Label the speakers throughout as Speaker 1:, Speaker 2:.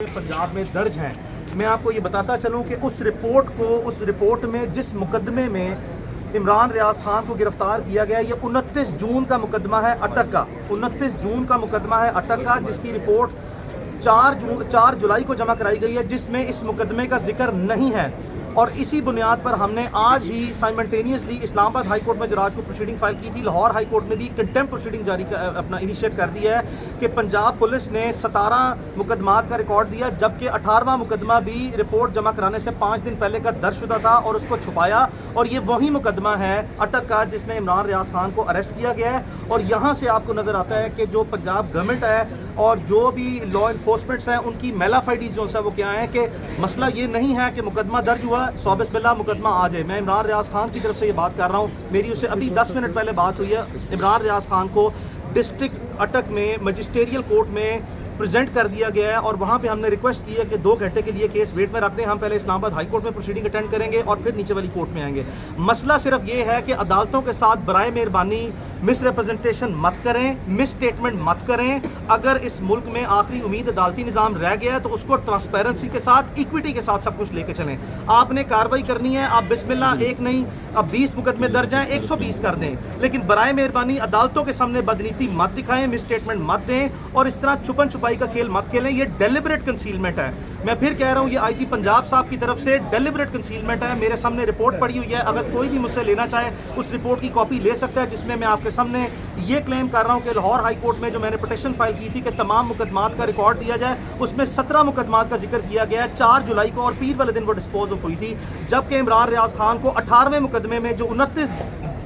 Speaker 1: पंजाब में दर्ज हैं। मैं आपको ये बताता चलूं कि उस रिपोर्ट में जिस मुकदमे में इमरान रियाज खान को गिरफ्तार किया गया, ये 29 जून का मुकदमा है अटक का। 29 जून का मुकदमा है अटक का, जिसकी रिपोर्ट 4 जुलाई को जमा कराई गई है, जिसमें इस मुकदमे का जिक्र नहीं है। और इसी बुनियाद पर हमने आज ही साइमल्टेनियसली इस्लामाबाद हाई कोर्ट में जो रात को प्रोसीडिंग फाइल की थी, लाहौर हाई कोर्ट में भी कंटेम्प्ट प्रोसीडिंग जारी अपना इनिशिएट कर दिया है कि पंजाब पुलिस ने 17 मुकदमात का रिकॉर्ड दिया, जबकि 18वां मुकदमा भी रिपोर्ट जमा कराने से 5 दिन पहले का दर्ज शुदा था और उसको छुपाया। और ये वही मुकदमा है अटक का जिसमें इमरान रियाज खान को अरेस्ट किया गया है। और यहाँ से आपको नज़र आता है कि जो पंजाब गवर्नमेंट है और जो भी लॉ इन्फोर्समेंट्स हैं, उनकी मेलाफाइडीज जो है वो क्या है कि मसला ये नहीं है कि मुकदमा दर्ज हुआ, सौ बिस्मिल्लाह मुकदमा आ जाए। मैं इमरान रियाज खान की तरफ से ये बात कर रहा हूँ, मेरी उससे अभी 10 मिनट पहले बात हुई है। इमरान रियाज खान को डिस्ट्रिक्ट अटक में मजिस्ट्रियल कोर्ट में प्रेजेंट कर दिया गया है और वहाँ पे हमने रिक्वेस्ट की है कि 2 घंटे के लिए केस वेट में रख दें। हम पहले इस्लामाबाद हाई कोर्ट में प्रोसीडिंग अटेंड करेंगे और फिर नीचे वाली कोर्ट में आएंगे। मसला सिर्फ ये है कि अदालतों के साथ बराए मेहरबानी मिस रिप्रेजेंटेशन मत करें, मिस स्टेटमेंट मत करें। अगर इस मुल्क में आखिरी उम्मीद अदालती निज़ाम रह गया है तो उसको ट्रांसपेरेंसी के साथ, इक्विटी के साथ सब कुछ लेके चलें। आपने कार्रवाई करनी है, आप बिस्मिल्लाह एक नहीं अब 20 मुकदमे दर्ज हैं, 120 कर दें, लेकिन बराए मेहरबानी अदालतों के सामने बदनीति मत दिखाएं, मिस स्टेटमेंट मत दें और इस तरह छुपन छुपाई का खेल मत खेलें। ये डेलिबरेट कंसीलमेंट है। मैं फिर कह रहा हूँ, ये आईजी पंजाब साहब की तरफ से डेलिबरेट कंसीलमेंट है। मेरे सामने रिपोर्ट पड़ी हुई है, अगर कोई भी मुझसे लेना चाहे उस रिपोर्ट की कॉपी ले सकता है, जिसमें मैं आपके सामने ये क्लेम कर रहा हूँ कि लाहौर हाई कोर्ट में जो मैंने पिटीशन फाइल की थी कि तमाम मुकदमात का रिकॉर्ड दिया जाए, उसमें 17 मुकदमात का जिक्र किया गया है 4 जुलाई को और पीर वाले दिन वो डिस्पोज ऑफ हुई थी। जबकि इमरान रियाज खान को 18वें मुकदमे में जो 29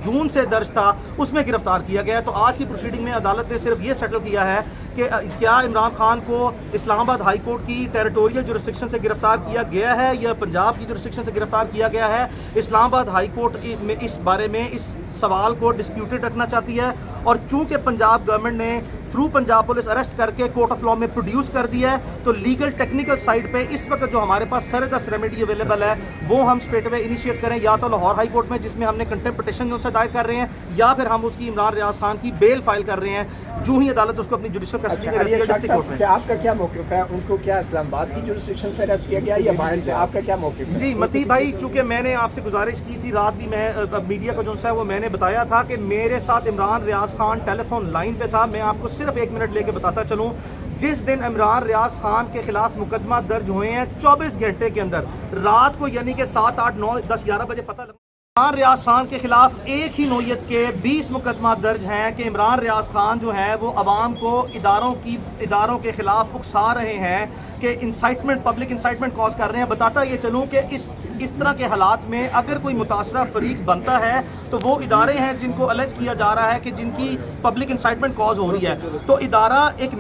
Speaker 1: जून से दर्ज था उसमें गिरफ्तार किया गया है। तो आज की प्रोसीडिंग में अदालत ने सिर्फ ये सेटल किया है कि क्या इमरान खान को इस्लामाबाद हाई कोर्ट की टेरिटोरियल जुरिस्डिक्शन से गिरफ्तार किया गया है या पंजाब की जुरिस्डिक्शन से गिरफ्तार किया गया है। इस्लामाबाद हाई कोर्ट में इस बारे में इस सवाल को डिस्प्यूटेड रखना चाहती है और चूंकि पंजाब गवर्नमेंट ने थ्रू पंजाब पुलिस अरेस्ट करके कोर्ट ऑफ लॉ में प्रोड्यूस कर दिया है, तो लीगल टेक्निकल साइड पे इस वक्त जो हमारे पास सरदस्त रेमेडी अवेलेबल है वो हम स्ट्रेट अवे इनिशिएट करें, या तो लाहौर हाई कोर्ट में जिसमें हमने कंटेम्प्ट पिटीशन उनसे दायर कर रहे हैं, या फिर हम उसकी इमरान रियाज खान की बेल फाइल कर रहे हैं जो ही अदालत उसको अपनी जुडिशियल कस्टडी में रहती है डिस्ट्रिक्ट कोर्ट में।
Speaker 2: आपका क्या मौक़िफ़ है? उनको क्या इस्लामाबाद की जुरिस्डिक्शन से अरेस्ट किया गया या बाहर से? आपका क्या मौक़िफ़ है?
Speaker 1: जी मती भाई, चूंकि मैंने आपसे गुजारिश की थी, रात भी मैं मीडिया को जो है वो मैंने बताया था कि मेरे साथ इमरान रियाज खान टेलीफोन लाइन पे था। मैं आपको सिर्फ 1 मिनट लेके बताता चलूँ, जिस दिन इमरान रियाज खान के खिलाफ मुकदमा दर्ज हुए हैं 24 घंटे के अंदर, रात को यानी कि 7, 8, 9, 10, 11 बजे पता लगा इमरान रियाज खान के खिलाफ एक ही नोयत के 20 मुकदमा दर्ज हैं कि इमरान रियाज खान जो है वो अवाम को इदारों के खिलाफ उकसा रहे हैं कि इंसाइटमेंट, पब्लिक इंसाइटमेंट कॉज कर रहे हैं। बताता ये चलूँ कि इस तरह के हालात में अगर कोई मुतासरा फरीक बनता है तो वो इदारे हैं जिनको अलज किया जा रहा है कि जिनकी पब्लिक इंसाइटमेंट कॉज हो रही है। तो इदारा एक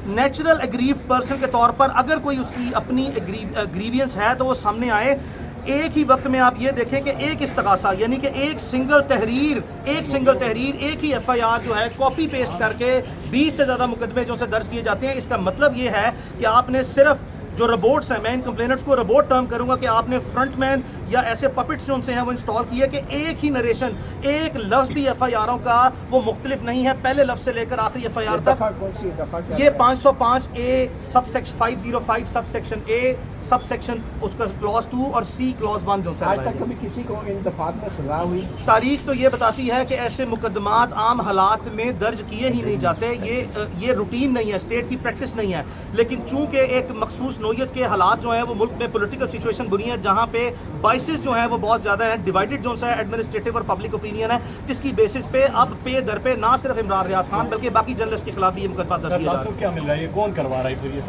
Speaker 1: नेचुरल एग्रीव्ड पर्सन के तौर पर अगर कोई उसकी अपनी ग्रीवियंस है तो वो सामने आए। एक ही वक्त में आप ये देखें कि एक इस्तगासा यानी कि एक सिंगल तहरीर, एक ही FIR जो है कॉपी पेस्ट करके 20 से ज़्यादा मुकदमे जो से दर्ज किए जाते हैं। इसका मतलब ये है कि आपने सिर्फ जो रोबोट्स हैं, मैं इन कंप्लेनेंट्स को रोबोट टर्म करूंगा कि आपने फ्रंटमैन या ऐसे पपेट्स जो उनसे हैं वो इंस्टॉल किए कि एक ही नरेशन, एक लफ्ज़ भी FIRों का वो मुख्तलिफ नहीं है, पहले लफ्ज़ से लेकर आखिरी FIR तक। ये 505A subsection 505 subsection A subsection उसका क्लॉज 2 और C क्लॉज 1 जो
Speaker 2: आज तक कभी किसी को इन दफात में सजा हुई?
Speaker 1: तारीख तो ये बताती है कि ऐसे मुकदमात आम हालात में दर्ज किए ही नहीं जाते। ये रूटीन नहीं है, स्टेट की प्रैक्टिस नहीं है। लेकिन चूंकि एक मखसूस नोयत के हालात जो हैं वो मुल्क में पॉलिटिकल सिचुएशन बुरी है, जहाँ पे बाइसेस जो हैं वो बहुत ज़्यादा हैं, डिवाइडेड जो है एडमिनिस्ट्रेटिव और पब्लिक ओपिनियन है, जिसकी बेसिस पे अब पे दर पे ना सिर्फ इमरान रियाज खान बल्कि बाकी जर्नलिस्ट के खिलाफ भी ये मुकदमा दर्ज किया जा रहा है।
Speaker 3: क्या मिल रहा है? ये कौन करवा रहा है फिर ये?